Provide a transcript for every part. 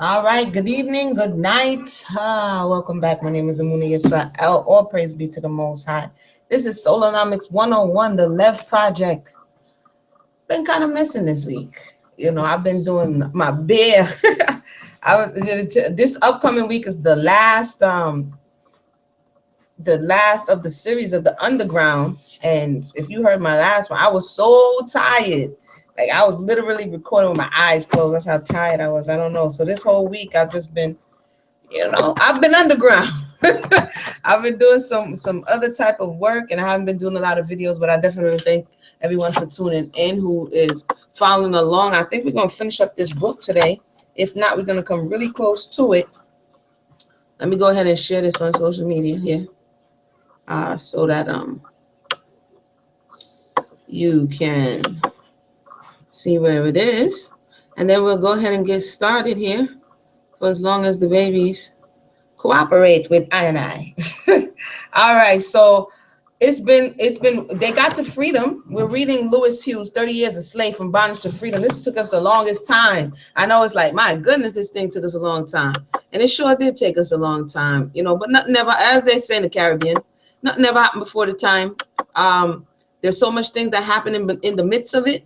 All right, good evening, good night. Welcome back. My name is Amuna Yisrael. All praise be to the Most High. This is Solonomics 101, the Left Project. Been kind of missing this week. I've been doing my bear. This upcoming week is the last of the series of the Underground. And if you heard my last one, I was so tired. Like I was literally recording with my eyes closed. That's how tired I was. I don't know. So this whole week I've just been I've been underground. I've been doing some other type of work, and I haven't been doing a lot of videos, but I definitely thank everyone for tuning in who is following along. I think we're gonna finish up this book today. If not, we're gonna come really close to it. Let me go ahead and share this on social media here, so that you can see where it is, and then we'll go ahead and get started here for as long as the babies cooperate with I and I. All right, so it's been they got to freedom. We're reading Lewis Hughes, 30 Years a Slave from Bondage to Freedom. This took us the longest time. I know it's like, my goodness, this thing took us a long time. And it sure did take us a long time, but nothing ever, as they say in the Caribbean, nothing ever happened before the time. There's so much things that happened in the midst of it.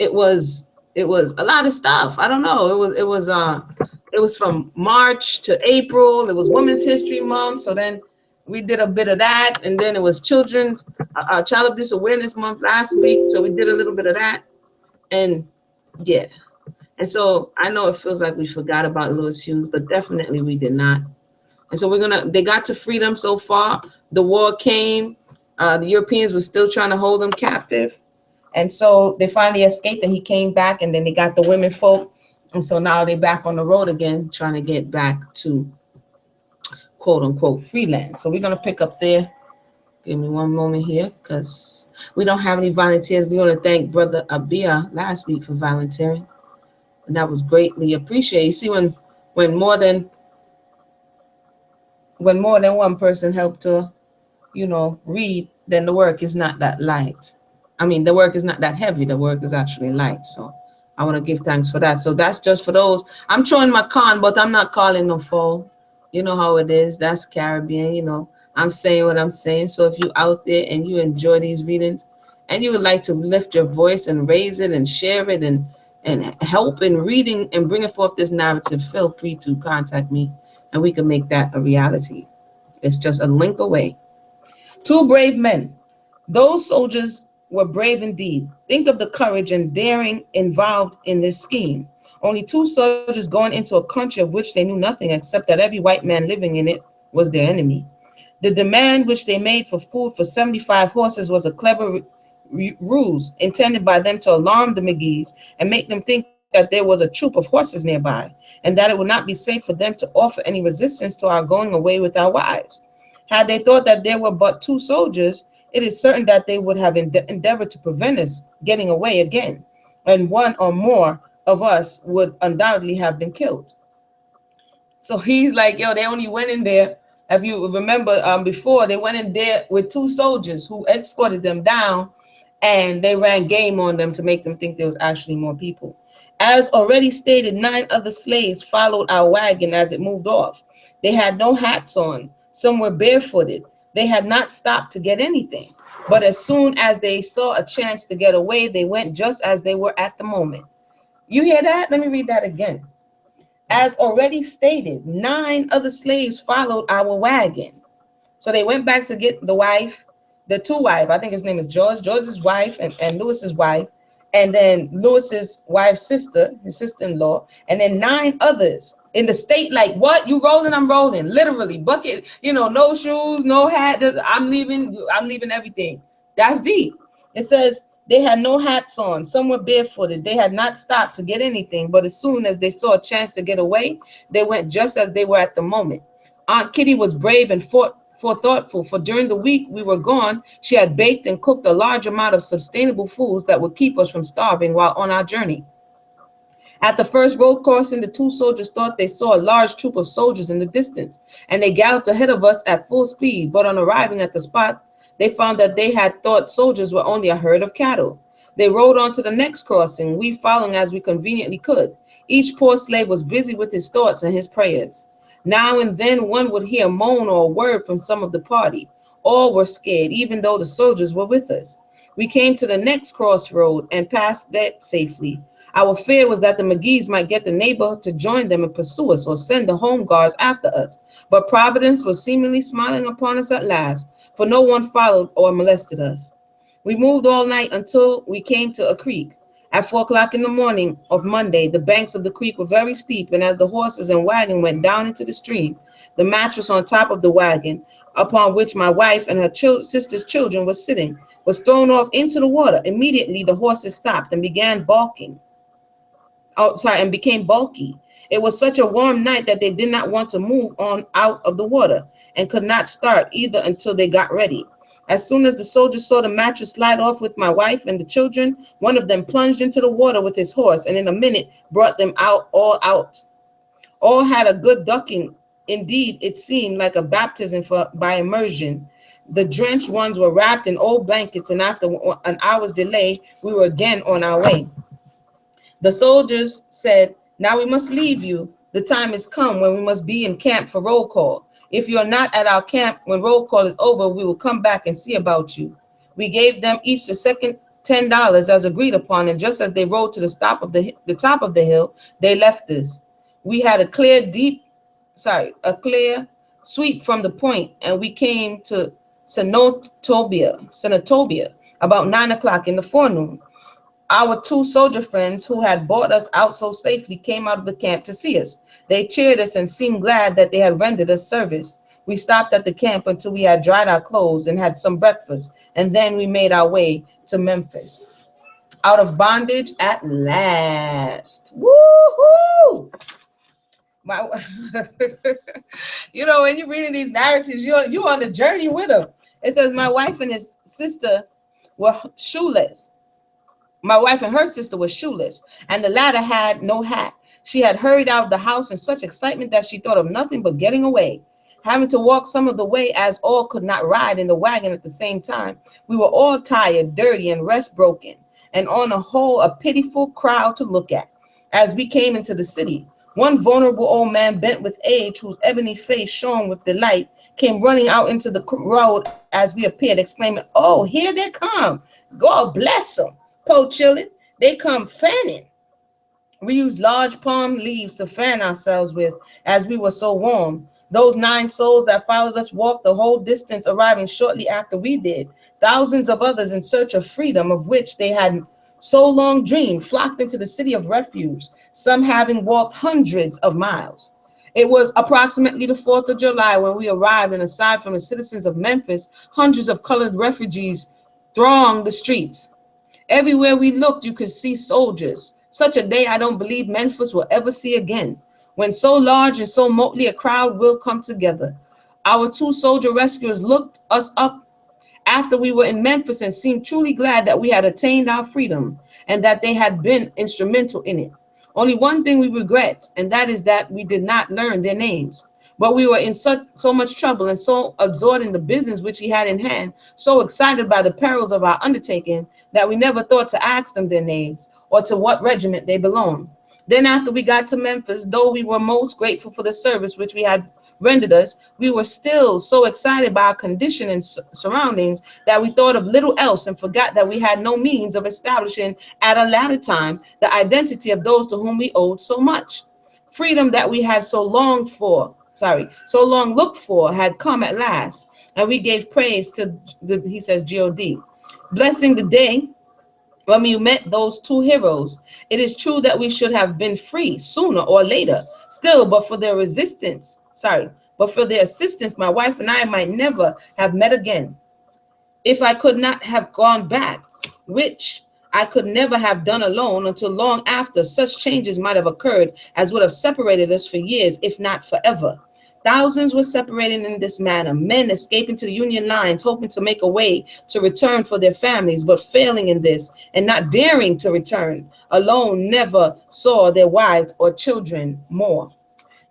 It was a lot of stuff. I don't know. It was from March to April. It was Women's History Month. So then we did a bit of that. And then it was Children's Child Abuse Awareness Month last week. So we did a little bit of that. And yeah. And so I know it feels like we forgot about Lewis Hughes, but definitely we did not. And so they got to freedom so far. The war came. The Europeans were still trying to hold them captive. And so they finally escaped and he came back, and then they got the women folk. And so now they're back on the road again, trying to get back to quote unquote free land. So we're going to pick up there. Give me one moment here, because we don't have any volunteers. We want to thank Brother Abia last week for volunteering. And that was greatly appreciated. You see, when more than one person helped to, read, then the work is not that light. I mean, the work is not that heavy. The work is actually light. So I want to give thanks for that. So that's just for those. I'm showing my con, but I'm not calling no foul. You know how it is. That's Caribbean. I'm saying what I'm saying. So if you're out there and you enjoy these readings and you would like to lift your voice and raise it and share it and help in reading and bringing forth this narrative, feel free to contact me and we can make that a reality. It's just a link away. Two brave men. Those soldiers were brave indeed. Think of the courage and daring involved in this scheme. Only two soldiers going into a country of which they knew nothing except that every white man living in it was their enemy. The demand which they made for food for 75 horses was a clever ruse intended by them to alarm the McGees and make them think that there was a troop of horses nearby and that it would not be safe for them to offer any resistance to our going away with our wives. Had they thought that there were but two soldiers, it is certain that they would have endeavored to prevent us getting away again, and one or more of us would undoubtedly have been killed. So he's like, yo, they only went in there. If you remember before, they went in there with two soldiers who escorted them down, and they ran game on them to make them think there was actually more people. As already stated, 9 other slaves followed our wagon as it moved off. They had no hats on. Some were barefooted. They had not stopped to get anything. But as soon as they saw a chance to get away, they went just as they were at the moment. You hear that? Let me read that again. As already stated, 9 other slaves followed our wagon. So they went back to get the wife, the two wives. I think his name is George's wife and Lewis's wife. And then Lewis's wife's sister, his sister-in-law, and then 9 others in the state. Like, what? You rolling? I'm rolling. Literally, bucket. No shoes, no hat. I'm leaving everything. That's deep. It says they had no hats on. Some were barefooted. They had not stopped to get anything. But as soon as they saw a chance to get away, they went just as they were at the moment. Aunt Kitty was brave and thoughtful, for during the week we were gone, she had baked and cooked a large amount of sustainable foods that would keep us from starving while on our journey. At the first road crossing, the 2 soldiers thought they saw a large troop of soldiers in the distance, and they galloped ahead of us at full speed. But on arriving at the spot, they found that they had thought soldiers were only a herd of cattle. They rode on to the next crossing, we following as we conveniently could. Each poor slave was busy with his thoughts and his prayers. Now and then one would hear a moan or a word from some of the party. All were scared, even though the soldiers were with us. We came to the next crossroad and passed that safely. Our fear was that the McGee's might get the neighbor to join them and pursue us or send the home guards after us. But Providence was seemingly smiling upon us at last, for no one followed or molested us. We moved all night until we came to a creek. At 4 o'clock in the morning of Monday, the banks of the creek were very steep, and as the horses and wagon went down into the stream, the mattress on top of the wagon, upon which my wife and her sister's children were sitting, was thrown off into the water. Immediately, the horses stopped and began balking outside and became bulky. It was such a warm night that they did not want to move on out of the water and could not start either until they got ready. As soon as the soldiers saw the mattress slide off with my wife and the children, one of them plunged into the water with his horse and in a minute brought them out. All had a good ducking. Indeed, it seemed like a baptism by immersion. The drenched ones were wrapped in old blankets, and after an hour's delay, we were again on our way. The soldiers said, "Now we must leave you. The time has come when we must be in camp for roll call. If you are not at our camp when roll call is over, we will come back and see about you." We gave them each the second $10 as agreed upon, and just as they rode to the top of the hill, they left us. We had a clear sweep from the point, and we came to Senatobia about 9 o'clock in the forenoon. Our two soldier friends who had brought us out so safely came out of the camp to see us. They cheered us and seemed glad that they had rendered us service. We stopped at the camp until we had dried our clothes and had some breakfast, and then we made our way to Memphis. Out of bondage at last. Woo-hoo! When you're reading these narratives, you're on the journey with them. It says, my wife and his sister were shoeless. My wife and her sister were shoeless, and the latter had no hat. She had hurried out of the house in such excitement that she thought of nothing but getting away. Having to walk some of the way, as all could not ride in the wagon at the same time, we were all tired, dirty, and rest broken, and on the whole a pitiful crowd to look at. As we came into the city, one vulnerable old man bent with age, whose ebony face shone with delight, came running out into the road as we appeared, exclaiming, "Oh, here they come. God bless them. Po chillin', they come fanning." We used large palm leaves to fan ourselves with, as we were so warm. Those 9 souls that followed us walked the whole distance, arriving shortly after we did. Thousands of others in search of freedom, of which they had so long dreamed, flocked into the city of refuge, some having walked hundreds of miles. It was approximately the 4th of July when we arrived, and aside from the citizens of Memphis, hundreds of colored refugees thronged the streets. Everywhere we looked, you could see soldiers. Such a day I don't believe Memphis will ever see again, when so large and so motley a crowd will come together. Our 2 soldier rescuers looked us up after we were in Memphis and seemed truly glad that we had attained our freedom and that they had been instrumental in it. Only one thing we regret, and that is that we did not learn their names. But we were in so much trouble and so absorbed in the business which he had in hand, so excited by the perils of our undertaking, that we never thought to ask them their names or to what regiment they belonged. Then after we got to Memphis, though we were most grateful for the service which we had rendered us, we were still so excited by our condition and surroundings that we thought of little else and forgot that we had no means of establishing at a later time the identity of those to whom we owed so much. Freedom that we had so long looked for had come at last, and we gave praise to he says God, blessing the day when we met those 2 heroes. It is true that we should have been free sooner or later. Still, but for their assistance, my wife and I might never have met again. If I could not have gone back, which I could never have done alone until long after, such changes might have occurred as would have separated us for years, if not forever. Thousands were separated in this manner, men escaping to the Union lines, hoping to make a way to return for their families, but failing in this and not daring to return, alone never saw their wives or children more.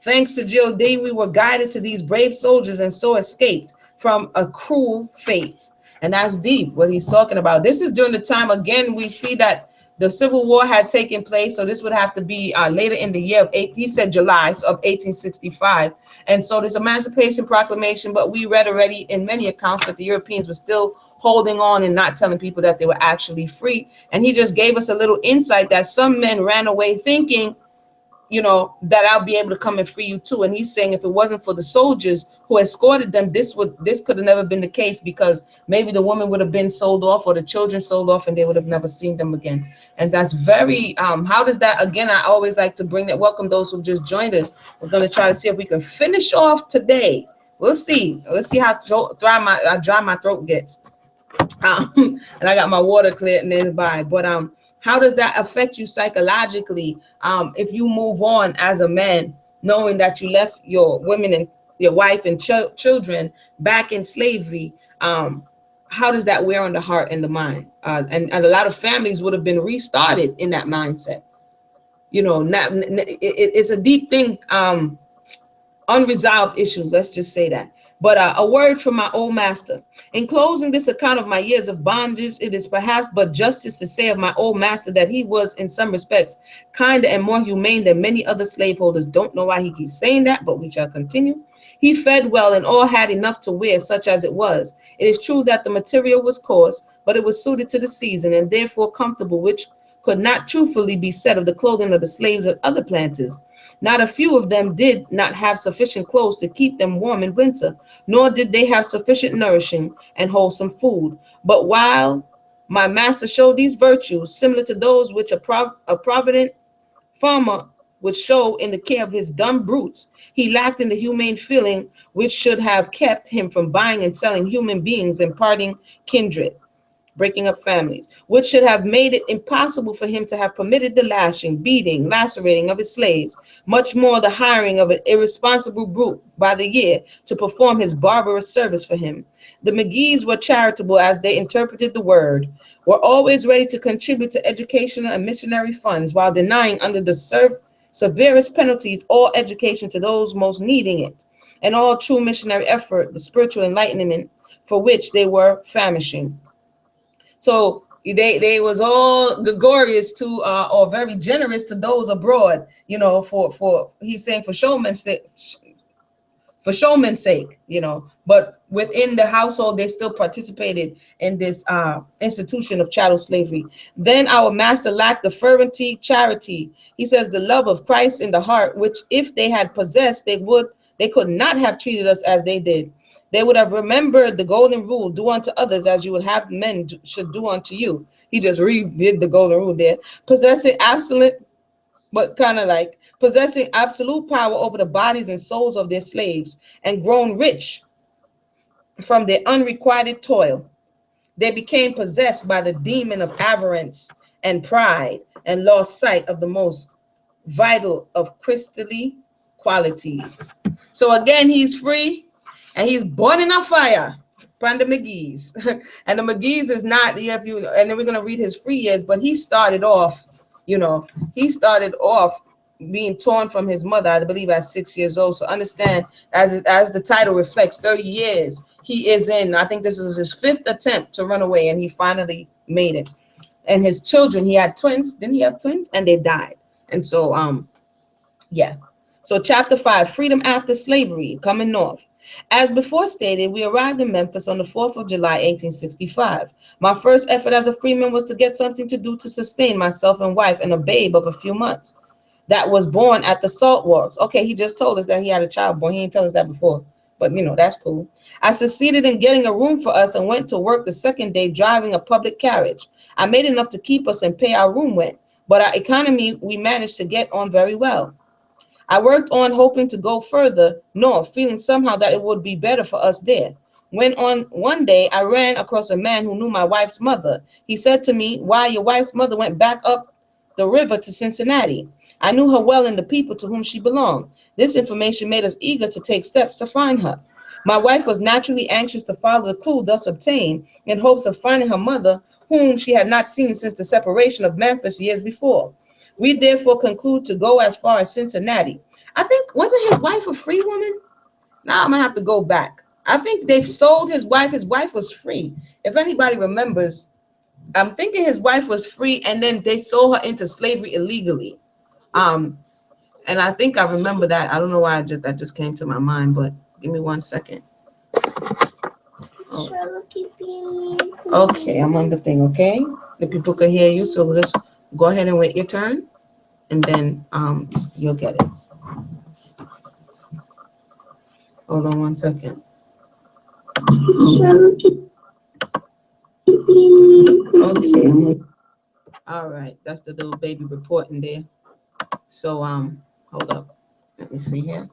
Thanks to Jill D, we were guided to these brave soldiers and so escaped from a cruel fate. And that's deep what he's talking about. This is during the time, again, we see that the Civil War had taken place. So this would have to be later in the year of he said July of 1865. And so this Emancipation Proclamation, but we read already in many accounts that the Europeans were still holding on and not telling people that they were actually free. And he just gave us a little insight that some men ran away thinking, that I'll be able to come and free you too. And he's saying if it wasn't for the soldiers who escorted them, this could have never been the case, because maybe the woman would have been sold off or the children sold off and they would have never seen them again. And that's very, how does that, again, I always like to bring that, welcome those who just joined us. We're going to try to see if we can finish off today. We'll see. Let's see how dry my throat gets. And I got my water cleared nearby. But how does that affect you psychologically if you move on as a man, knowing that you left your women and your wife and children back in slavery? How does that wear on the heart and the mind? And a lot of families would have been restarted in that mindset. It's a deep thing. Unresolved issues, let's just say that. But a word from my old master. In closing this account of my years of bondage, it is perhaps but justice to say of my old master that he was in some respects kinder and more humane than many other slaveholders. Don't know why he keeps saying that, but we shall continue. He fed well and all had enough to wear, such as it was. It is true that the material was coarse, but it was suited to the season and therefore comfortable, which could not truthfully be said of the clothing of the slaves of other planters. Not a few of them did not have sufficient clothes to keep them warm in winter, nor did they have sufficient nourishing and wholesome food. But while my master showed these virtues, similar to those which a provident farmer would show in the care of his dumb brutes, he lacked in the humane feeling which should have kept him from buying and selling human beings and parting kindred, breaking up families, which should have made it impossible for him to have permitted the lashing, beating, lacerating of his slaves, much more the hiring of an irresponsible brute by the year to perform his barbarous service for him. The McGees were charitable as they interpreted the word, were always ready to contribute to educational and missionary funds while denying under the severest penalties all education to those most needing it, and all true missionary effort, the spiritual enlightenment for which they were famishing. So they was all gregarious to or very generous to those abroad, for he's saying for showman's sake, but within the household they still participated in this institution of chattel slavery. Then our master lacked the fervency, charity. He says the love of Christ in the heart, which if they had possessed, they could not have treated us as they did. They would have remembered the golden rule, do unto others as you would have men should do unto you. He just redid the golden rule there. Possessing absolute power over the bodies and souls of their slaves, and grown rich from their unrequited toil. They became possessed by the demon of avarice and pride, and lost sight of the most vital of Christly qualities. So again, he's free. And he's burning a fire from the McGees. And the McGees is not, and then we're going to read his free years, but he started off being torn from his mother, I believe, at 6 years old. So understand, as the title reflects, 30 years he is in. I think this was his 5th attempt to run away, and he finally made it. And his children, he had twins. Didn't he have twins? And they died. And so, yeah. So chapter 5, freedom after slavery, coming north. As before stated, we arrived in Memphis on the 4th of July, 1865. My first effort as a freeman was to get something to do to sustain myself and wife and a babe of a few months that was born at the salt works. Okay, he just told us that he had a child born. He didn't tell us that before, but that's cool. I succeeded in getting a room for us and went to work the second day driving a public carriage. I made enough to keep us and pay our room rent, but our economy we managed to get on very well. I worked on hoping to go further north, feeling somehow that it would be better for us there. When on one day I ran across a man who knew my wife's mother. He said to me, "Why, your wife's mother went back up the river to Cincinnati." I knew her well and the people to whom she belonged. This information made us eager to take steps to find her. My wife was naturally anxious to follow the clue thus obtained in hopes of finding her mother, whom she had not seen since the separation of Memphis years before. We therefore conclude to go as far as Cincinnati. I think, wasn't his wife a free woman? Now I'm gonna have to go back. I think they've sold his wife. His wife was free. If anybody remembers, I'm thinking his wife was free, and then they sold her into slavery illegally. Um, and I think I remember that. I don't know why that just came to my mind, but give me 1 second. Oh. Okay, I'm on the thing. Okay, the people can hear you, so just go ahead and wait your turn, and then you'll get it. Hold on 1 second. Okay. All right, that's the little baby reporting there. So hold up. Let me see here.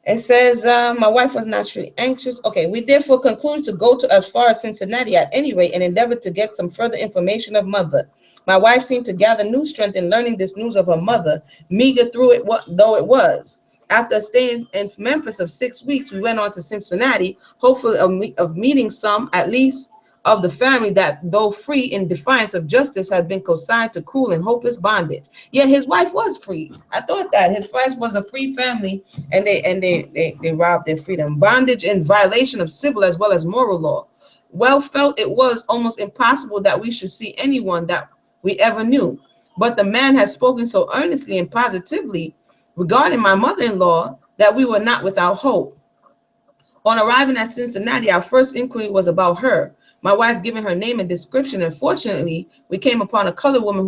It says, my wife was naturally anxious. Okay, we therefore concluded to go to as far as Cincinnati at any rate and endeavored to get some further information of mother. My wife seemed to gather new strength in learning this news of her mother, meager through it though it was. After staying in Memphis of 6 weeks, we went on to Cincinnati, hopeful of meeting some, at least, of the family that, though free in defiance of justice, had been consigned to cruel and hopeless bondage. Yeah, his wife was free. I thought that his wife was a free family, and they robbed their freedom. Bondage in violation of civil as well as moral law. Well felt it was almost impossible that we should see anyone that we ever knew. But the man had spoken so earnestly and positively regarding my mother-in-law that we were not without hope. On arriving at Cincinnati, our first inquiry was about her, my wife giving her name and description. And fortunately, we came upon a colored man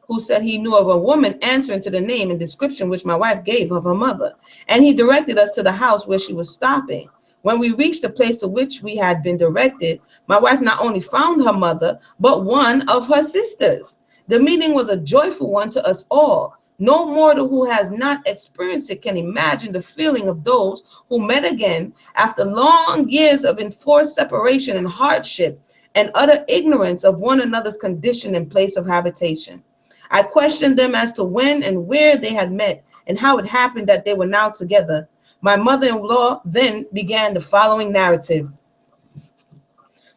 who said he knew of a woman answering to the name and description which my wife gave of her mother. And he directed us to the house where she was stopping. When we reached the place to which we had been directed, my wife not only found her mother, but one of her sisters. The meeting was a joyful one to us all. No mortal who has not experienced it can imagine the feeling of those who met again after long years of enforced separation and hardship and utter ignorance of one another's condition and place of habitation. I questioned them as to when and where they had met and how it happened that they were now together. My mother-in-law then began the following narrative.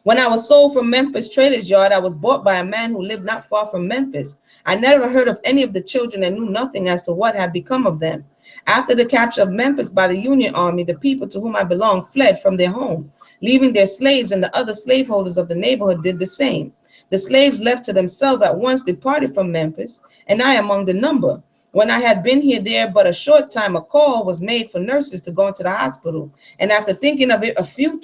When I was sold from Memphis Trader's Yard, I was bought by a man who lived not far from Memphis. I never heard of any of the children and knew nothing as to what had become of them. After the capture of Memphis by the Union Army, the people to whom I belonged fled from their home, leaving their slaves, and the other slaveholders of the neighborhood did the same. The slaves left to themselves at once departed from Memphis, and I among the number. When I had been there but a short time, a call was made for nurses to go into the hospital. And after thinking of it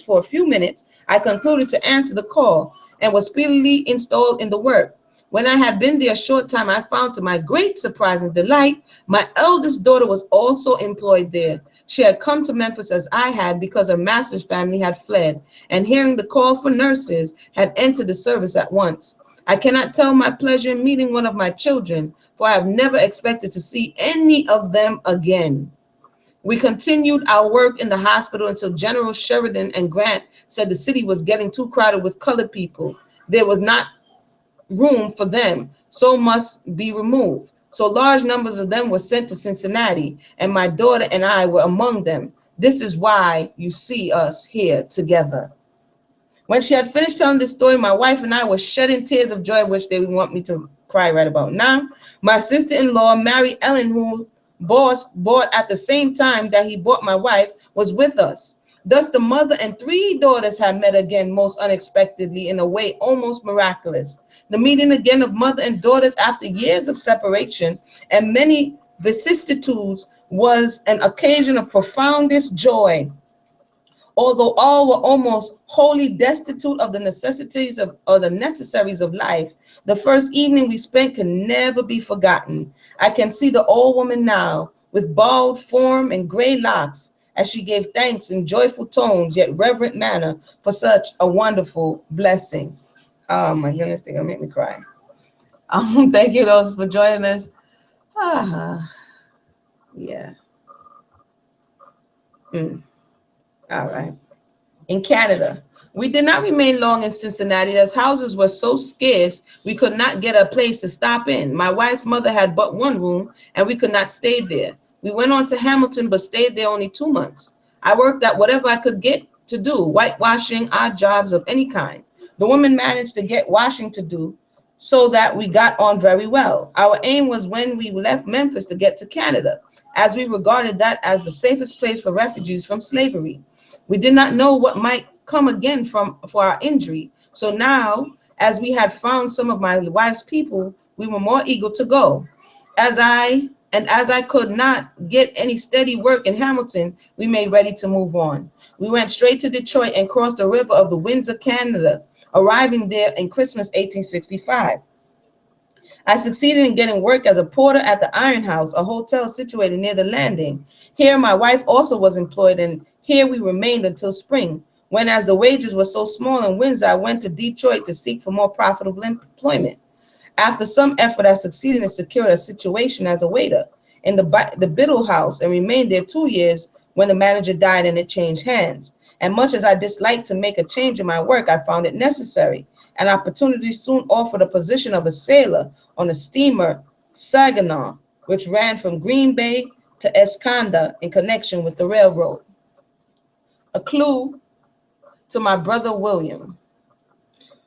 for a few minutes, I concluded to answer the call and was speedily installed in the work. When I had been there a short time, I found to my great surprise and delight, my eldest daughter was also employed there. She had come to Memphis as I had because her master's family had fled, and hearing the call for nurses, had entered the service at once. I cannot tell my pleasure in meeting one of my children, for I have never expected to see any of them again. We continued our work in the hospital until General Sheridan and Grant said the city was getting too crowded with colored people. There was not room for them, so must be removed. So large numbers of them were sent to Cincinnati, and my daughter and I were among them. This is why you see us here together. When she had finished telling this story, my wife and I were shedding tears of joy, which they would want me to cry right about now. My sister-in-law, Mary Ellen, who bought at the same time that he bought my wife, was with us. Thus the mother and three daughters had met again most unexpectedly in a way almost miraculous. The meeting again of mother and daughters after years of separation and many vicissitudes was an occasion of profoundest joy. Although all were almost wholly destitute of the necessities or the necessaries of life, the first evening we spent can never be forgotten. I can see the old woman now, with bald form and gray locks, as she gave thanks in joyful tones, yet reverent manner, for such a wonderful blessing. Oh my goodness, they're gonna make me cry. Thank you those for joining us. Yeah. All right. In Canada, we did not remain long in Cincinnati, as houses were so scarce we could not get a place to stop in. My wife's mother had but one room, and we could not stay there. We went on to Hamilton, but stayed there only 2 months. I worked at whatever I could get to do, whitewashing, odd jobs of any kind. The women managed to get washing to do, so that we got on very well. Our aim was when we left Memphis to get to Canada. as we regarded that as the safest place for refugees from slavery. We did not know what might come again for our injury. So now, as we had found some of my wife's people, we were more eager to go. As I could not get any steady work in Hamilton, we made ready to move on. We went straight to Detroit and crossed the river of the Windsor, Canada, arriving there in Christmas 1865. I succeeded in getting work as a porter at the Iron House, a hotel situated near the landing. Here my wife also was employed, and here we remained until spring, when, as the wages were so small in Windsor, I went to Detroit to seek for more profitable employment. After some effort, I succeeded in securing a situation as a waiter in the Biddle House and remained there 2 years when the manager died and it changed hands. And much as I disliked to make a change in my work, I found it necessary. An opportunity soon offered a position of a sailor on the steamer Saginaw, which ran from Green Bay to Escanda in connection with the railroad. A clue to my brother William.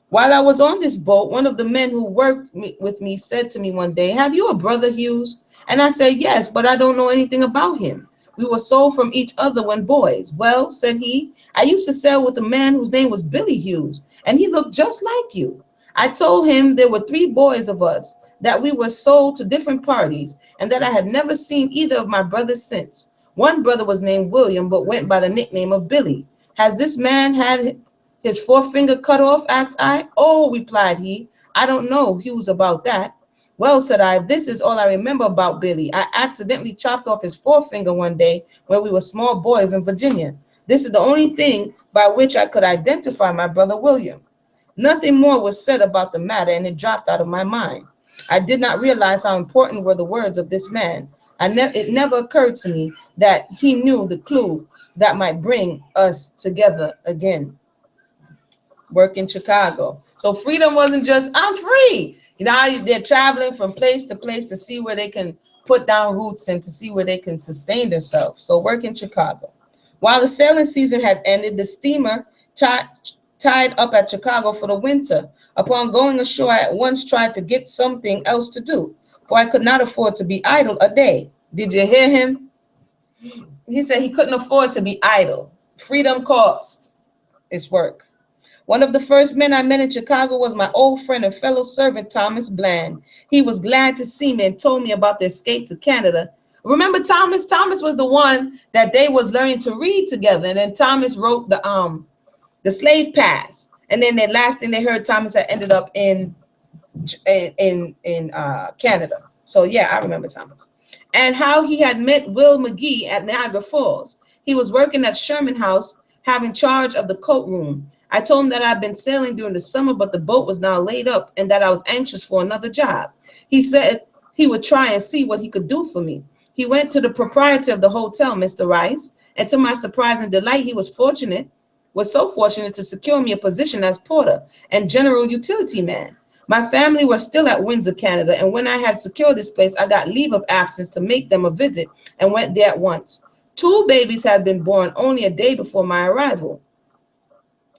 While I was on this boat, one of the men who worked with me said to me one day, "Have you a brother, Hughes?" And I said, "Yes, but I don't know anything about him. We were sold from each other when boys." "Well," said he, "I used to sail with a man whose name was Billy Hughes, and he looked just like you." I told him there were 3 boys of us, that we were sold to different parties, and that I had never seen either of my brothers since. One brother was named William, but went by the nickname of Billy. "Has this man had his forefinger cut off?" asked I. "Oh," replied he, "I don't know Hughes about that." "Well," said I, "this is all I remember about Billy. I accidentally chopped off his forefinger one day when we were small boys in Virginia. This is the only thing by which I could identify my brother William." Nothing more was said about the matter, and it dropped out of my mind. I did not realize how important were the words of this man. It never occurred to me that he knew the clue that might bring us together again. Work in Chicago. So freedom wasn't just, I'm free. You know, they're traveling from place to place to see where they can put down roots and to see where they can sustain themselves. So work in Chicago. While the sailing season had ended, the steamer tied up at Chicago for the winter. Upon going ashore, I at once tried to get something else to do, for I could not afford to be idle a day. Did you hear him? He said he couldn't afford to be idle. Freedom cost its work. One of the first men I met in Chicago was my old friend and fellow servant, Thomas Bland. He was glad to see me and told me about the escape to Canada. Remember Thomas? Thomas was the one that they was learning to read together, and then Thomas wrote the slave pass. And then the last thing they heard, Thomas had ended up in Canada. So yeah, I remember Thomas. And how he had met Will McGee at Niagara Falls. He was working at Sherman House, having charge of the coat room. I told him that I'd been sailing during the summer, but the boat was now laid up and that I was anxious for another job. He said he would try and see what he could do for me. He went to the proprietor of the hotel, Mr. Rice, and to my surprise and delight, he was so fortunate to secure me a position as porter and general utility man. My family were still at Windsor, Canada, and when I had secured this place, I got leave of absence to make them a visit and went there at once. 2 babies had been born only a day before my arrival.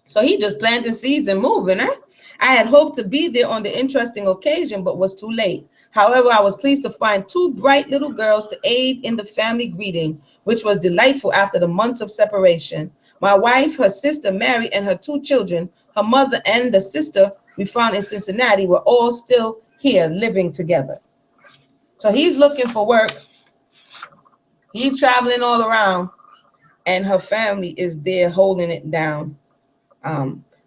So he just planting seeds and moving, eh? I had hoped to be there on the interesting occasion, but was too late. However, I was pleased to find 2 bright little girls to aid in the family greeting, which was delightful after the months of separation. My wife, her sister Mary, and her 2 children, her mother and the sister we found in Cincinnati, were all still here living together. So he's looking for work. He's traveling all around, and her family is there holding it down.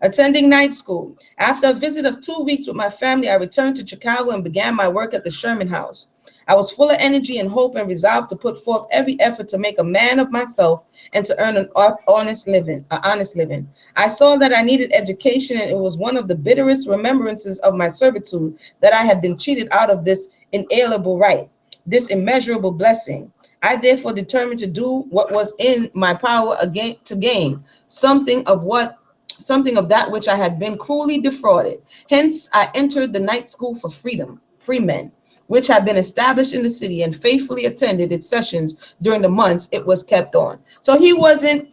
Attending night school. After a visit of 2 weeks with my family, I returned to Chicago and began my work at the Sherman House. I was full of energy and hope and resolved to put forth every effort to make a man of myself and to earn an honest living. I saw that I needed education, and it was one of the bitterest remembrances of my servitude that I had been cheated out of this inalienable right, this immeasurable blessing. I therefore determined to do what was in my power again to gain something of that which I had been cruelly defrauded. Hence, I entered the night school for free men, which had been established in the city, and faithfully attended its sessions during the months it was kept on. So he wasn't,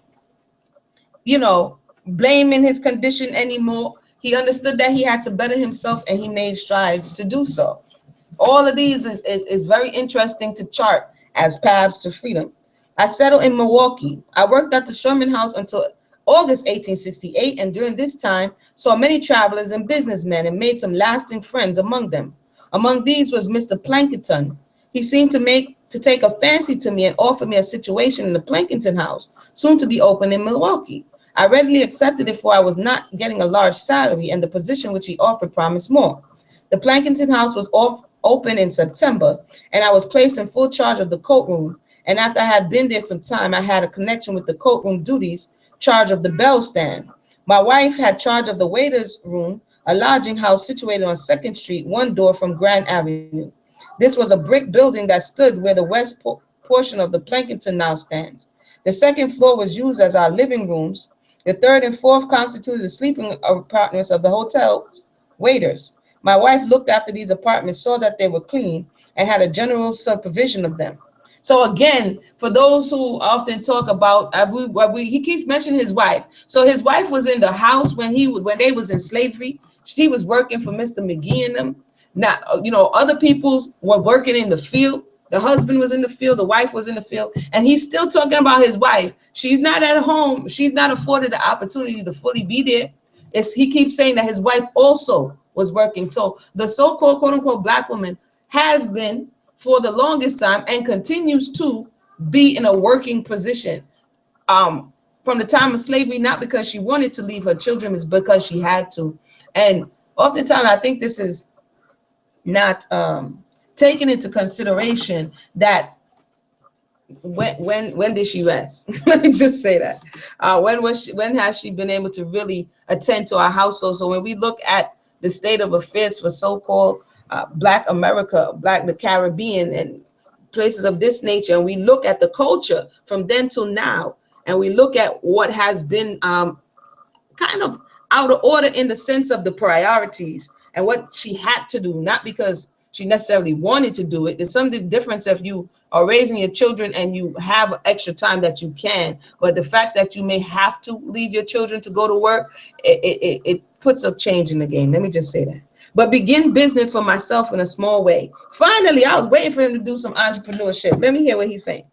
blaming his condition anymore. He understood that he had to better himself, and he made strides to do so. All of these is very interesting to chart as paths to freedom. I settled in Milwaukee. I worked at the Sherman House until August 1868, and during this time saw many travelers and businessmen and made some lasting friends among them. Among these was Mr. Plankinton. He seemed to take a fancy to me and offered me a situation in the Plankinton House, soon to be open in Milwaukee. I readily accepted it, for I was not getting a large salary, and the position which he offered promised more. The Plankinton House was open in September, and I was placed in full charge of the coat room. And after I had been there some time, I had a connection with the coat room duties, charge of the bell stand. My wife had charge of the waiter's room, a lodging house situated on 2nd Street, one door from Grand Avenue. This was a brick building that stood where the portion of the Plankinton now stands. The 2nd floor was used as our living rooms. The 3rd and 4th constituted the sleeping apartments of the hotel waiters. My wife looked after these apartments, saw that they were clean, and had a general supervision of them. So again, for those who often talk about, he keeps mentioning his wife. So his wife was in the house when they was in slavery. She was working for Mr. McGee and them. Not, other people were working in the field. The husband was in the field, the wife was in the field, and he's still talking about his wife. She's not at home. She's not afforded the opportunity to fully be there. He keeps saying that his wife also was working. So the so-called quote unquote black woman has been for the longest time and continues to be in a working position from the time of slavery, not because she wanted to leave her children, it's because she had to. And oftentimes I think this is not taken into consideration that when did she rest? Let me just say that. When has she been able to really attend to our household? So when we look at the state of affairs for so-called Black America, the Caribbean, and places of this nature, and we look at the culture from then till now, and we look at what has been kind of out of order in the sense of the priorities and what she had to do, not because she necessarily wanted to do it. There's something different if you are raising your children and you have extra time that you can, but the fact that you may have to leave your children to go to work, it puts a change in the game. Let me just say that. But begin business for myself in a small way. Finally, I was waiting for him to do some entrepreneurship. Let me hear what he's saying.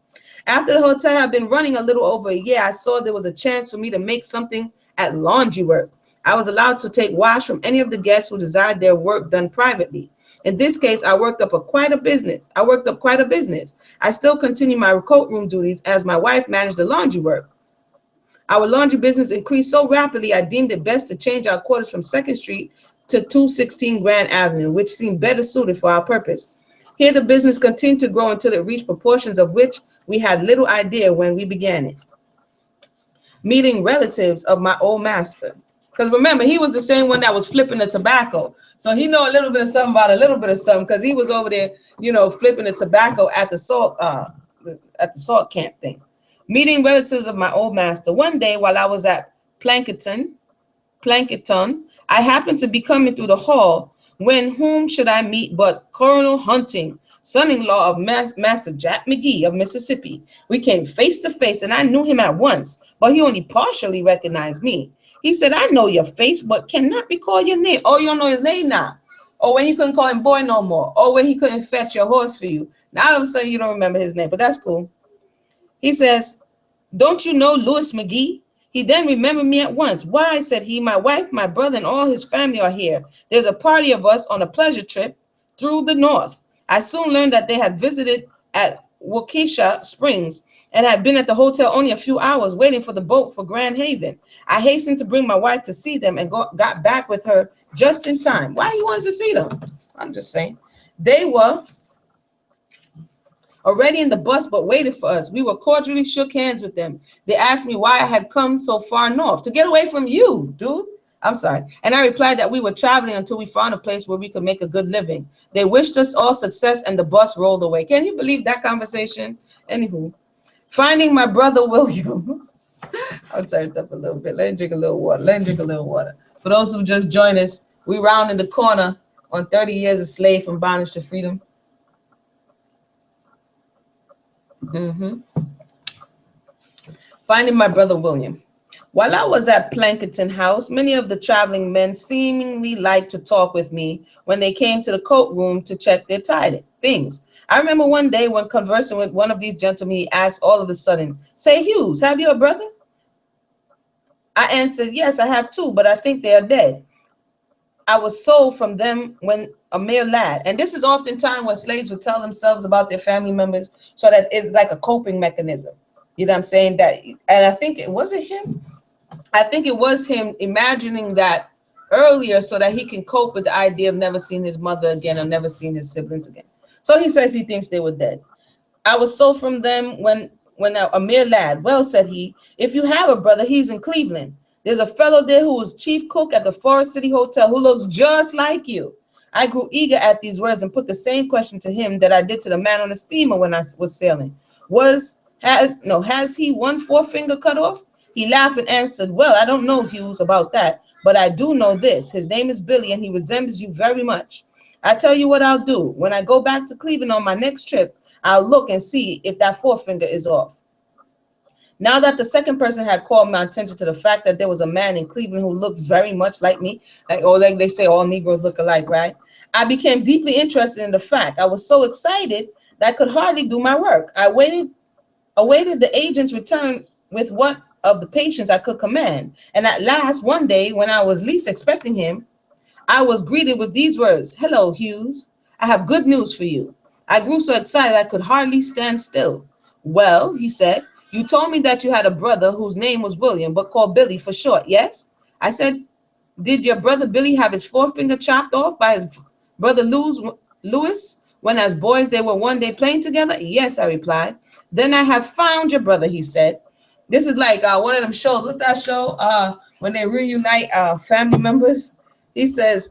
After the hotel had been running a little over a year, I saw there was a chance for me to make something at laundry work. I was allowed to take wash from any of the guests who desired their work done privately. In this case, I worked up quite a business. I still continue my coat room duties as my wife managed the laundry work. Our laundry business increased so rapidly, I deemed it best to change our quarters from 2nd Street to 216 Grand Avenue, which seemed better suited for our purpose. Here, the business continued to grow until it reached proportions of which we had little idea when we began it. Meeting relatives of my old master. Because remember, he was the same one that was flipping the tobacco. So he know a little bit of something about a little bit of something, because he was over there, flipping the tobacco at the salt camp thing. Meeting relatives of my old master. One day while I was at Plankinton, I happened to be coming through the hall when whom should I meet but Colonel Hunting, son-in-law of Master Jack McGee of Mississippi. We came face to face, and I knew him at once, but he only partially recognized me. He said, I know your face, but cannot recall your name. Oh, you don't know his name now. Or when you couldn't call him boy no more. Or when he couldn't fetch your horse for you. Now all of a sudden you don't remember his name, but that's cool. He says, don't you know Louis McGee? He then remembered me at once. Why, said he, my wife, my brother, and all his family are here. There's a party of us on a pleasure trip through the north. I soon learned that they had visited at Waukesha Springs and had been at the hotel only a few hours waiting for the boat for Grand Haven. I hastened to bring my wife to see them and got back with her just in time. Why you wanted to see them? I'm just saying. They were already in the bus but waited for us. We were cordially shook hands with them. They asked me why I had come so far north. To get away from you, dude. I'm sorry. And I replied that we were traveling until we found a place where we could make a good living. They wished us all success and the bus rolled away. Can you believe that conversation? Anywho, finding my brother William. I'll turn it up a little bit. Let me drink a little water. For those who just joined us, we rounded the corner on 30 years a slave from bondage to freedom. Finding my brother William. While I was at Plantation House, many of the traveling men seemingly liked to talk with me when they came to the coat room to check their things. I remember one day when conversing with one of these gentlemen, he asked all of a sudden, "Say, Hughes, have you a brother?" I answered, "Yes, I have two, but I think they are dead. I was sold from them when a mere lad." And this is oftentimes what slaves would tell themselves about their family members, so that it's like a coping mechanism. You know what I'm saying? That, and I think it was it him. I think it was him imagining that earlier so that he can cope with the idea of never seeing his mother again or never seeing his siblings again. So he says he thinks they were dead. "I was sold from them when a mere lad. Well," said he, "if you have a brother, he's in Cleveland. There's a fellow there who was chief cook at the Forest City Hotel who looks just like you." I grew eager at these words and put the same question to him that I did to the man on the steamer when I was sailing. Has he one forefinger cut off? He laughed and answered, "Well, I don't know, Hughes, about that, but I do know this. His name is Billy, and he resembles you very much. I tell you what I'll do. When I go back to Cleveland on my next trip, I'll look and see if that forefinger is off." Now that the second person had called my attention to the fact that there was a man in Cleveland who looked very much like me, like they say all Negroes look alike, right? I became deeply interested in the fact. I was so excited that I could hardly do my work. I awaited the agent's return with what of the patients I could command. And at last, one day, when I was least expecting him, I was greeted with these words: "Hello, Hughes. I have good news for you." I grew so excited I could hardly stand still. "Well," he said, "you told me that you had a brother whose name was William, but called Billy for short, yes?" I said, "Did your brother Billy have his forefinger chopped off by his brother Louis when as boys they were one day playing together?" "Yes," I replied. "Then I have found your brother," he said. This is like one of them shows. What's that show? When they reunite family members. He says,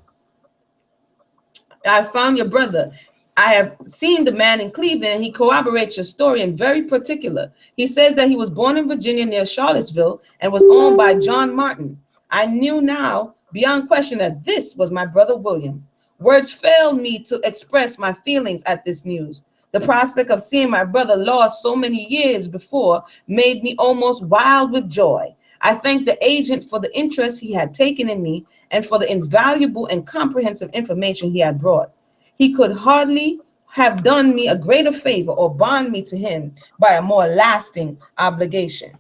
"I found your brother. I have seen the man in Cleveland, and he corroborates your story in very particular. He says that he was born in Virginia near Charlottesville and was owned by John Martin. I knew now beyond question that this was my brother William." Words failed me to express my feelings at this news. The prospect of seeing my brother lost so many years before made me almost wild with joy. I thanked the agent for the interest he had taken in me and for the invaluable and comprehensive information he had brought. He could hardly have done me a greater favor or bond me to him by a more lasting obligation.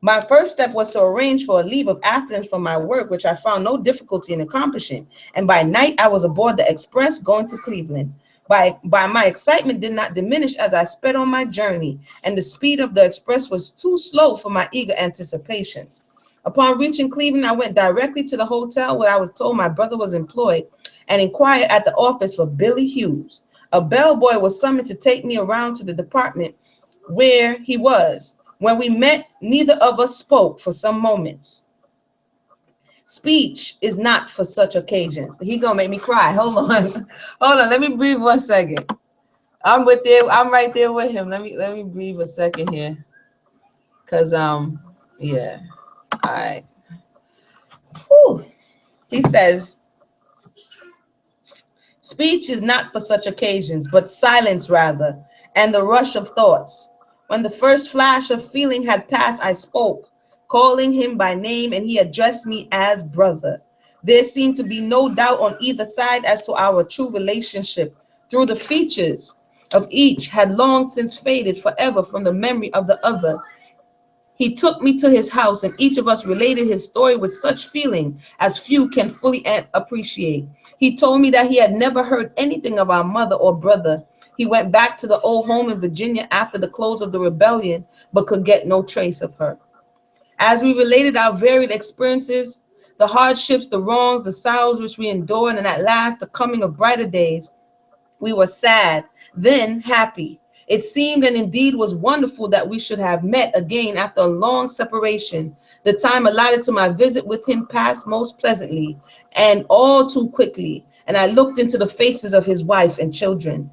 My first step was to arrange for a leave of absence from my work, which I found no difficulty in accomplishing. And by night, I was aboard the express going to Cleveland. By my excitement did not diminish as I sped on my journey, and the speed of the express was too slow for my eager anticipations. Upon reaching Cleveland, I went directly to the hotel where I was told my brother was employed and inquired at the office for Billy Hughes. A bellboy was summoned to take me around to the department where he was. When we met, neither of us spoke for some moments. Speech is not for such occasions. He gonna make me cry. Hold on. Hold on. Let me breathe 1 second. I'm right there with him. Let me breathe a second here. Cause yeah. All right. Whew. He says, "Speech is not for such occasions, but silence rather, and the rush of thoughts. When the first flash of feeling had passed, I spoke, calling him by name, and he addressed me as brother. There seemed to be no doubt on either side as to our true relationship, through the features of each had long since faded forever from the memory of the other. He took me to his house, and each of us related his story with such feeling as few can fully appreciate. He told me that he had never heard anything of our mother or brother. He went back to the old home in Virginia after the close of the rebellion, but could get no trace of her. As we related our varied experiences, the hardships, the wrongs, the sorrows which we endured, and at last the coming of brighter days, we were sad, then happy. It seemed and indeed was wonderful that we should have met again after a long separation. The time allotted to my visit with him passed most pleasantly and all too quickly, and I looked into the faces of his wife and children.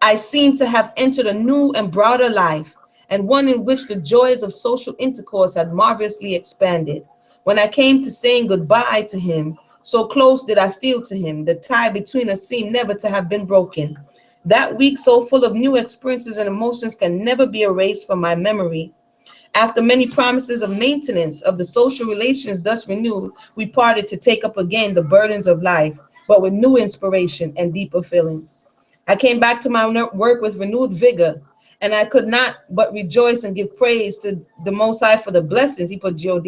I seemed to have entered a new and broader life, and one in which the joys of social intercourse had marvelously expanded. When I came to saying goodbye to him, so close did I feel to him, the tie between us seemed never to have been broken. That week, so full of new experiences and emotions, can never be erased from my memory. After many promises of maintenance of the social relations thus renewed, we parted to take up again the burdens of life, but with new inspiration and deeper feelings. I came back to my work with renewed vigor, and I could not but rejoice and give praise to the Most High for the blessings, he put God,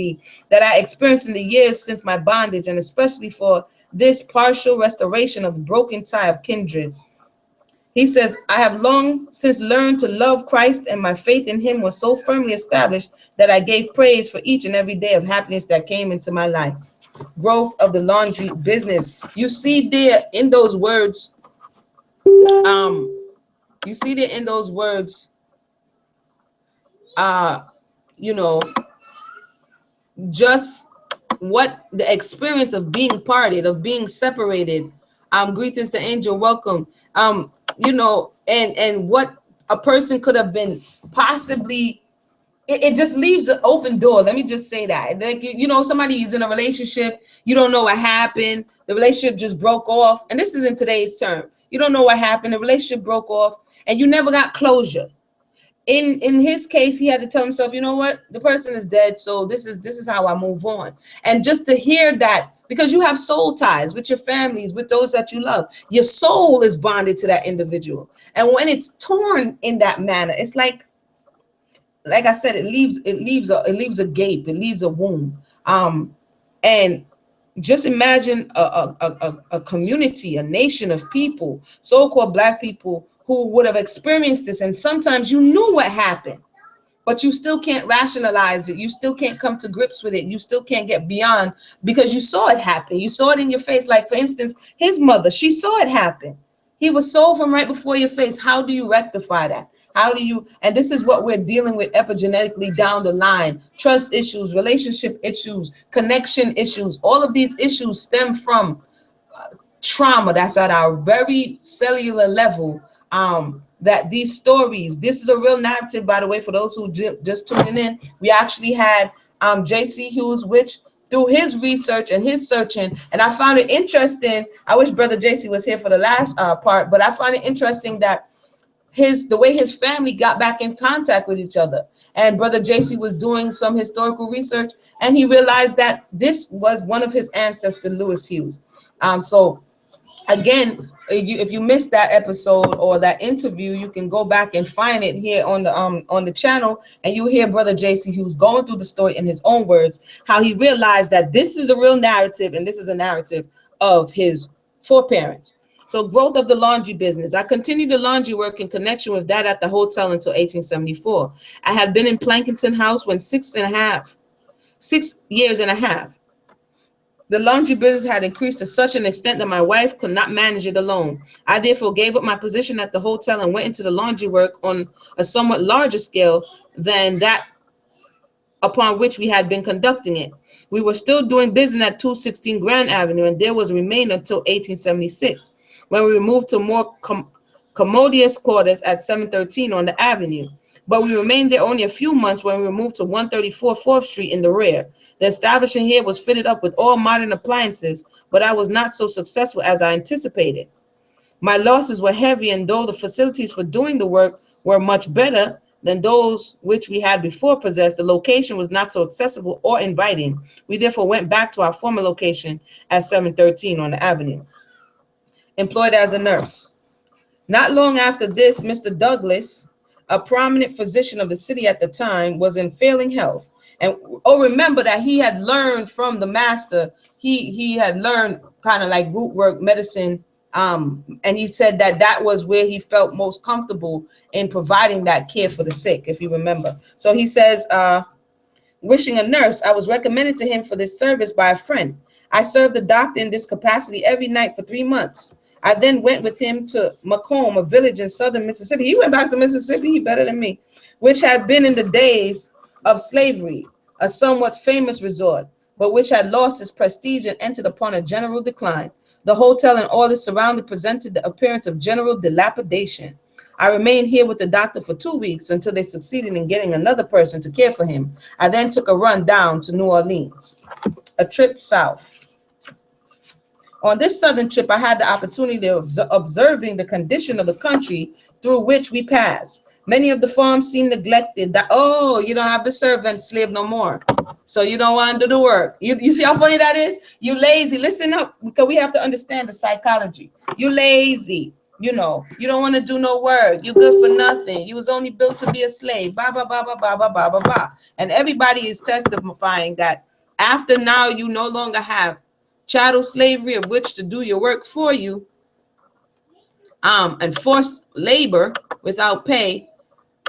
that I experienced in the years since my bondage, and especially for this partial restoration of the broken tie of kindred. He says, I have long since learned to love Christ, and my faith in him was so firmly established that I gave praise for each and every day of happiness that came into my life. Growth of the laundry business. You see there in those words, um, you see there in those words, uh, you know, just what the experience of being parted, of being separated. Greetings to Angel, welcome. And what a person could have been possibly. It just leaves an open door. Let me just say that. Like, somebody is in a relationship, you don't know what happened. The relationship just broke off. And this is in today's term. You don't know what happened. The relationship broke off and you never got closure. In his case, he had to tell himself, you know what, the person is dead, so this is how I move on. And just to hear that, because you have soul ties with your families, with those that you love, your soul is bonded to that individual. And when it's torn in that manner, it's like I said, it leaves a gape, it leaves a wound. And just imagine a community, a nation of people, so-called Black people, who would have experienced this. And sometimes you knew what happened, but you still can't rationalize it. You still can't come to grips with it. You still can't get beyond, because you saw it happen. You saw it in your face. Like, for instance, his mother, she saw it happen. He was sold from right before your face. How do you rectify that? How do you, and this is what we're dealing with epigenetically down the line: trust issues, relationship issues, connection issues. All of these issues stem from trauma that's at our very cellular level. That these stories, this is a real narrative, by the way, for those who just tuning in. We actually had J.C. Hughes, which through his research and his searching, and I found it interesting. I wish Brother J.C. was here for the last part, but I find it interesting that the way his family got back in contact with each other. And Brother JC was doing some historical research, and he realized that this was one of his ancestors, Lewis Hughes. So again, if you missed that episode or that interview, you can go back and find it here on the channel, and you hear Brother JC Hughes going through the story in his own words, how he realized that this is a real narrative, and this is a narrative of his foreparents. So growth of the laundry business. I continued the laundry work in connection with that at the hotel until 1874. I had been in Plankinton House when 6 years and a half. The laundry business had increased to such an extent that my wife could not manage it alone. I therefore gave up my position at the hotel and went into the laundry work on a somewhat larger scale than that upon which we had been conducting it. We were still doing business at 216 Grand Avenue, and there was remained until 1876, when we moved to more commodious quarters at 713 on the avenue. But we remained there only a few months when we moved to 134 4th Street in the rear. The establishment here was fitted up with all modern appliances, but I was not so successful as I anticipated. My losses were heavy, and though the facilities for doing the work were much better than those which we had before possessed, the location was not so accessible or inviting. We therefore went back to our former location at 713 on the avenue. Employed as a nurse. Not long after this, Mr. Douglas, a prominent physician of the city at the time, was in failing health. And remember that he had learned from the master. He had learned kind of like root work medicine. And he said that was where he felt most comfortable in providing that care for the sick, if you remember. So he says, wishing a nurse, I was recommended to him for this service by a friend. I served the doctor in this capacity every night for 3 months. I then went with him to Macomb, a village in southern Mississippi. He went back to Mississippi, he better than me, which had been in the days of slavery, a somewhat famous resort, but which had lost its prestige and entered upon a general decline. The hotel and all its surroundings presented the appearance of general dilapidation. I remained here with the doctor for 2 weeks until they succeeded in getting another person to care for him. I then took a run down to New Orleans, a trip south. On this southern trip, I had the opportunity of observing the condition of the country through which we passed. Many of the farms seem neglected. That, oh, you don't have the servant slave no more. So you don't want to do the work. You see how funny that is? You lazy. Listen up, because we have to understand the psychology. You lazy. You know, you don't want to do no work. You good for nothing. You was only built to be a slave. Blah, blah, blah, blah, blah, blah, blah, blah, blah. And everybody is testifying that after now you no longer have chattel slavery of which to do your work for you, and forced labor without pay,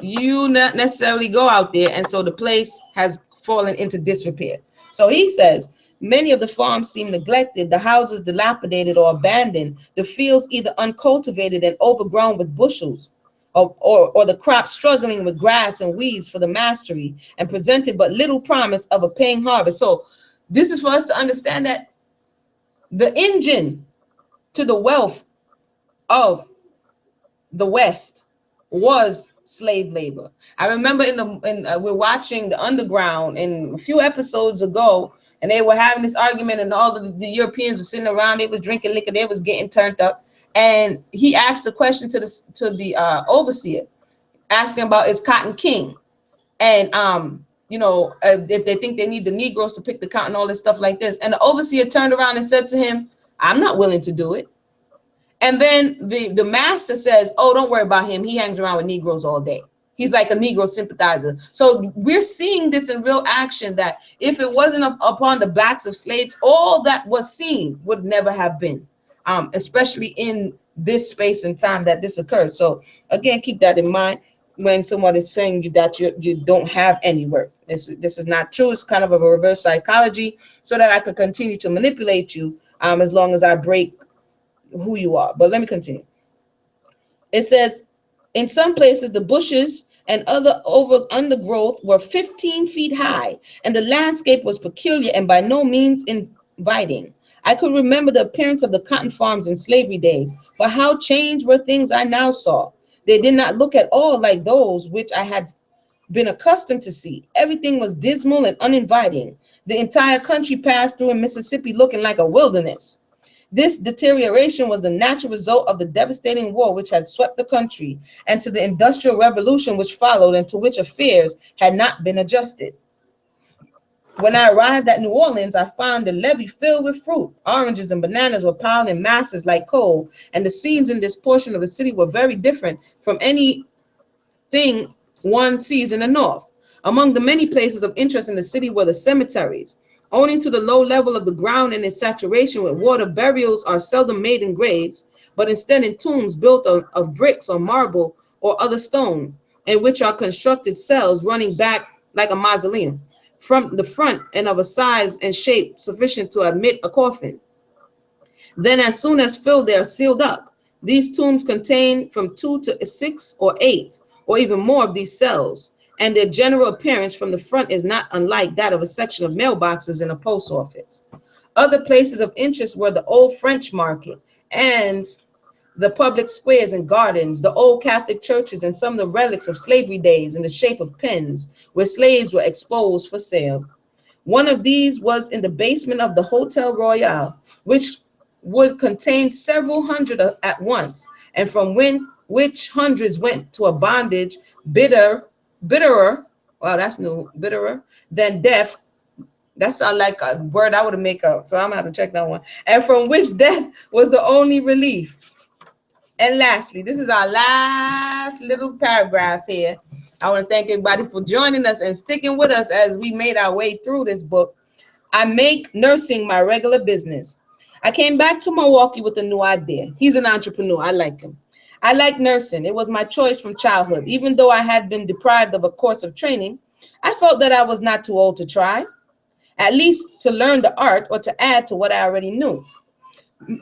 you not necessarily go out there, and so the place has fallen into disrepair. So he says many of the farms seem neglected, the houses dilapidated or abandoned, the fields either uncultivated and overgrown with bushels, or the crops struggling with grass and weeds for the mastery, and presented but little promise of a paying harvest. So this is for us to understand that the engine to the wealth of the West was slave labor. I remember we're watching The Underground in a few episodes ago, and they were having this argument, and all the Europeans were sitting around. They was drinking liquor. They was getting turned up, and he asked a question to the overseer, asking about is cotton king, and if they think they need the Negroes to pick the cotton, all this stuff like this. And the overseer turned around and said to him, "I'm not willing to do it." And then the master says, "Oh, don't worry about him. He hangs around with Negroes all day. He's like a Negro sympathizer." So we're seeing this in real action, that if it wasn't upon the backs of slaves, all that was seen would never have been, especially in this space and time that this occurred. So again, keep that in mind when someone is saying that you don't have any worth. This is not true. It's kind of a reverse psychology, so that I could continue to manipulate you as long as I break who you are. But let me continue. It says, in some places, the bushes and other undergrowth were 15 feet high, and the landscape was peculiar and by no means inviting. I could remember the appearance of the cotton farms in slavery days, but how changed were things I now saw. They did not look at all like those which I had been accustomed to see. Everything was dismal and uninviting. The entire country passed through in Mississippi looking like a wilderness. This deterioration was the natural result of the devastating war which had swept the country, and to the industrial revolution which followed, and to which affairs had not been adjusted. When I arrived at New Orleans, I found the levee filled with fruit. Oranges and bananas were piled in masses like coal, and the scenes in this portion of the city were very different from anything one sees in the north. Among the many places of interest in the city were the cemeteries. Owing to the low level of the ground and its saturation with water, burials are seldom made in graves, but instead in tombs built of bricks or marble or other stone, in which are constructed cells running back like a mausoleum from the front, and of a size and shape sufficient to admit a coffin. Then as soon as filled, they are sealed up. These tombs contain from 2 to 6 or 8, or even more of these cells, and their general appearance from the front is not unlike that of a section of mailboxes in a post office. Other places of interest were the old French market and the public squares and gardens, the old Catholic churches, and some of the relics of slavery days in the shape of pens, where slaves were exposed for sale. One of these was in the basement of the Hotel Royal, which would contain several hundred at once, and from which hundreds went to a bondage bitterer, wow, that's new, bitterer than death. That sounds like a word I would have make up, so I'm gonna have to check that one. And from which death was the only relief. And lastly, this is our last little paragraph here. I want to thank everybody for joining us and sticking with us as we made our way through this book. I make nursing my regular business. I came back to Milwaukee with a new idea. He's an entrepreneur. I like him. I like nursing. It was my choice from childhood. Even though I had been deprived of a course of training, I felt that I was not too old to try, at least to learn the art or to add to what I already knew.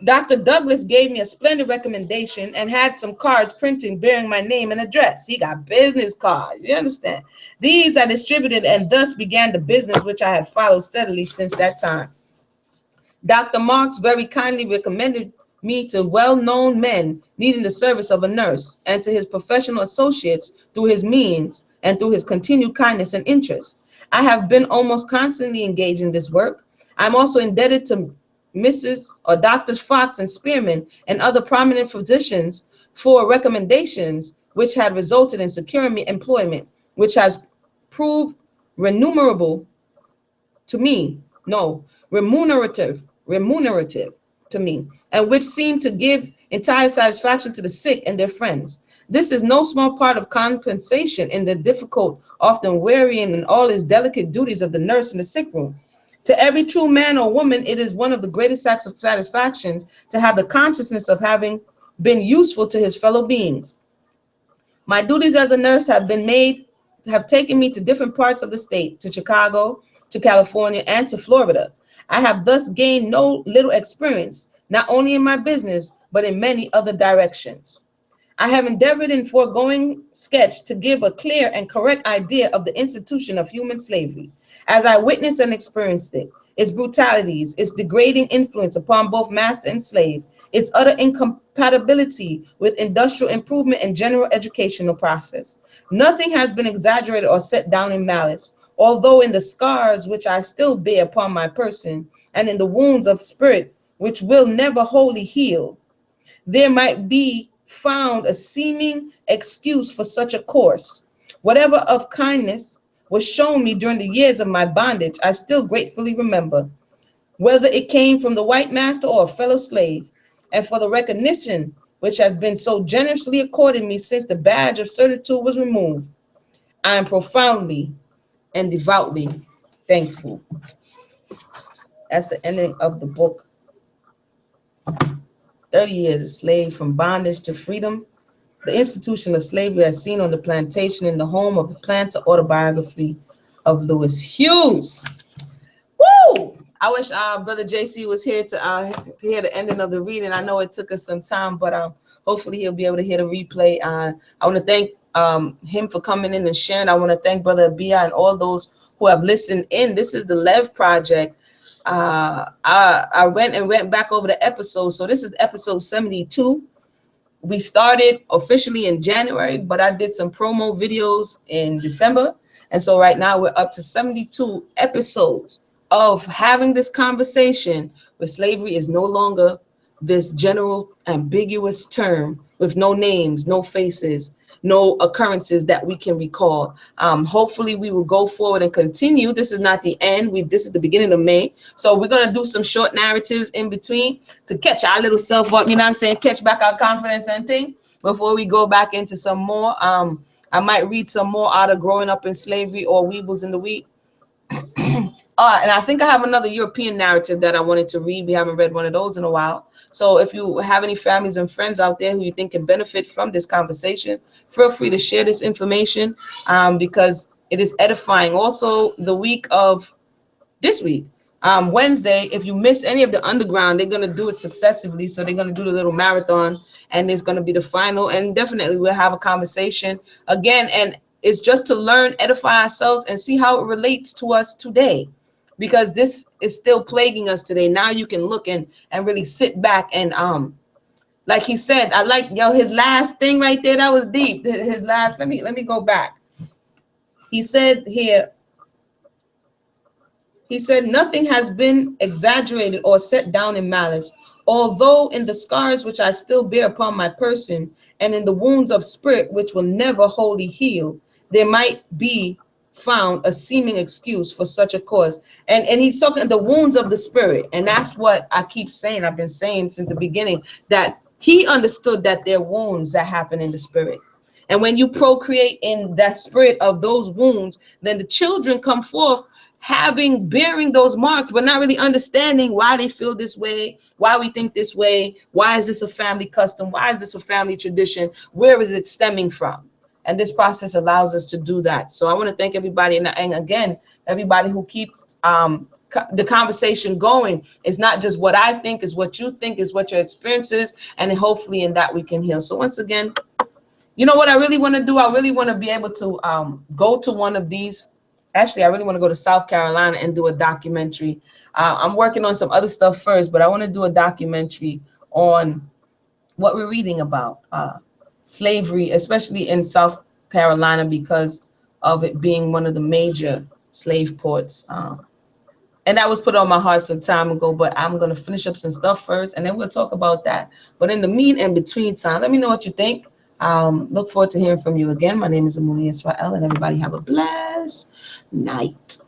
Dr. Douglas gave me a splendid recommendation and had some cards printing bearing my name and address. He got business cards, you understand? These I distributed and thus began the business which I had followed steadily since that time. Dr. Marks very kindly recommended me to well-known men needing the service of a nurse, and to his professional associates through his means and through his continued kindness and interest. I have been almost constantly engaged in this work. I'm also indebted to Mrs. or Drs. Fox and Spearman and other prominent physicians for recommendations which had resulted in securing me employment, which has proved remunerable to me, no, remunerative to me, and which seemed to give entire satisfaction to the sick and their friends. This is no small part of compensation in the difficult, often wearying, and all its delicate duties of the nurse in the sick room. To every true man or woman, it is one of the greatest acts of satisfactions to have the consciousness of having been useful to his fellow beings. My duties as a nurse have taken me to different parts of the state, to Chicago, to California, and to Florida. I have thus gained no little experience, not only in my business, but in many other directions. I have endeavored in foregoing sketch to give a clear and correct idea of the institution of human slavery, as I witnessed and experienced it, its brutalities, its degrading influence upon both master and slave, its utter incompatibility with industrial improvement and general educational process. Nothing has been exaggerated or set down in malice, although in the scars which I still bear upon my person, and in the wounds of spirit which will never wholly heal, there might be found a seeming excuse for such a course. Whatever of kindness was shown me during the years of my bondage, I still gratefully remember, whether it came from the white master or a fellow slave, and for the recognition which has been so generously accorded me since the badge of servitude was removed. I am profoundly and devoutly thankful. That's the ending of the book. 30 years a slave from bondage to freedom. The institution of slavery as seen on the plantation in the home of the planter, autobiography of Lewis Hughes. Woo! I wish Brother JC was here to hear the ending of the reading. I know it took us some time, but hopefully he'll be able to hear the replay. I want to thank him for coming in and sharing. I want to thank Brother Abia and all those who have listened in. This is the Lev Project. I went back over the episodes. So this is episode 72. We started officially in January, but I did some promo videos in December. And so right now we're up to 72 episodes of having this conversation where slavery is no longer this general ambiguous term with no names, no faces, no occurrences that we can recall. Hopefully we will go forward and continue. This is not the end. This is the beginning of May. So we're going to do some short narratives in between to catch our little self up, you know what I'm saying? Catch back our confidence and thing before we go back into some more. I might read some more out of Growing Up in Slavery or Weebles in the Wheat. And I think I have another European narrative that I wanted to read. We haven't read one of those in a while. So if you have any families and friends out there who you think can benefit from this conversation, feel free to share this information because it is edifying. Also, the week of this week, Wednesday, if you miss any of the underground, they're going to do it successively. So they're going to do the little marathon and it's going to be the final. And definitely we'll have a conversation again. And it's just to learn, edify ourselves and see how it relates to us today. Because this is still plaguing us today. Now you can look and really sit back and like he said, I like his last thing right there. That was deep. His last, let me go back. He said here, he said, nothing has been exaggerated or set down in malice, although in the scars which I still bear upon my person and in the wounds of spirit which will never wholly heal, there might be found a seeming excuse for such a cause. And he's talking the wounds of the spirit. And that's what I keep saying. I've been saying since the beginning that he understood that there are wounds that happen in the spirit. And when you procreate in that spirit of those wounds, then the children come forth bearing those marks, but not really understanding why they feel this way, why we think this way, why is this a family custom, why is this a family tradition, where is it stemming from? And this process allows us to do that. So I want to thank everybody. And again, everybody who keeps the conversation going. It's not just what I think, is what you think, is what your experience is. And hopefully in that we can heal. So once again, you know what I really want to do? I really want to be able to go to one of these. Actually, I really want to go to South Carolina and do a documentary. I'm working on some other stuff first, but I want to do a documentary on what we're reading about. Slavery, especially in South Carolina, because of it being one of the major slave ports. And that was put on my heart some time ago, but I'm going to finish up some stuff first, and then we'll talk about that. But in the between time, let me know what you think. Look forward to hearing from you again. My name is Amuni Israel, and everybody have a blessed night.